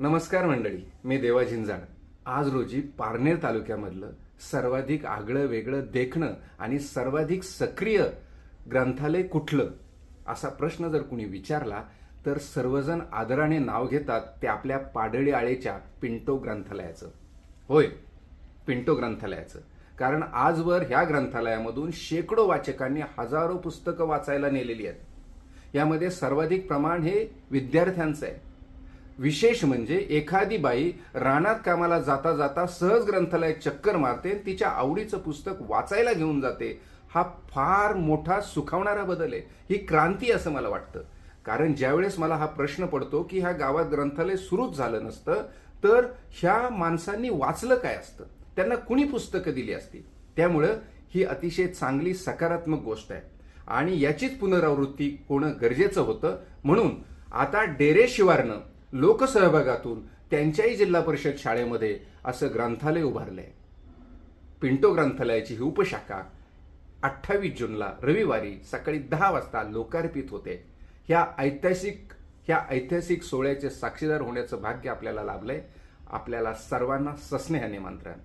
नमस्कार मंडळी, मी देवा झिंजाड. आज रोजी पारनेर तालुक्यामधलं सर्वाधिक आगळं वेगळं देखणं आणि सर्वाधिक सक्रिय ग्रंथालय कुठलं असा प्रश्न जर कुणी विचारला तर सर्वजण आदराने नाव घेतात ते आपल्या पाडळी आळेच्या पिंटो ग्रंथालयाचं. होय, पिंटो ग्रंथालयाचं. कारण आजवर ह्या ग्रंथालयामधून शेकडो वाचकांनी हजारो पुस्तकं वाचायला नेलेली आहेत. यामध्ये सर्वाधिक प्रमाण हे विद्यार्थ्यांचं आहे. विशेष म्हणजे एखादी बाई रानात कामाला जाता जाता सहज ग्रंथालयात चक्कर मारते, तिच्या आवडीचं पुस्तक वाचायला घेऊन जाते. हा फार मोठा सुखावणारा बदल आहे, ही क्रांती असं मला वाटतं. कारण ज्यावेळेस मला हा प्रश्न पडतो की ह्या गावात ग्रंथालय सुरूच झालं नसतं तर ह्या माणसांनी वाचलं काय असतं, त्यांना कुणी पुस्तकं दिली असती. त्यामुळं ही अतिशय चांगली सकारात्मक गोष्ट आहे आणि याचीच पुनरावृत्ती होणं गरजेचं होतं. म्हणून आता डेरे शिवारनं लोकसहभागातून त्यांच्याही जिल्हा परिषद शाळेमध्ये असं ग्रंथालय उभारलंय. पिंटो ग्रंथालयाची ही उपशाखा 28 जूनला रविवारी सकाळी 10 वाजता लोकार्पित होते. ह्या ऐतिहासिक सोहळ्याचे साक्षीदार होण्याचं भाग्य आपल्याला लाभलंय. आपल्याला सर्वांना सस्नेह निमंत्रण.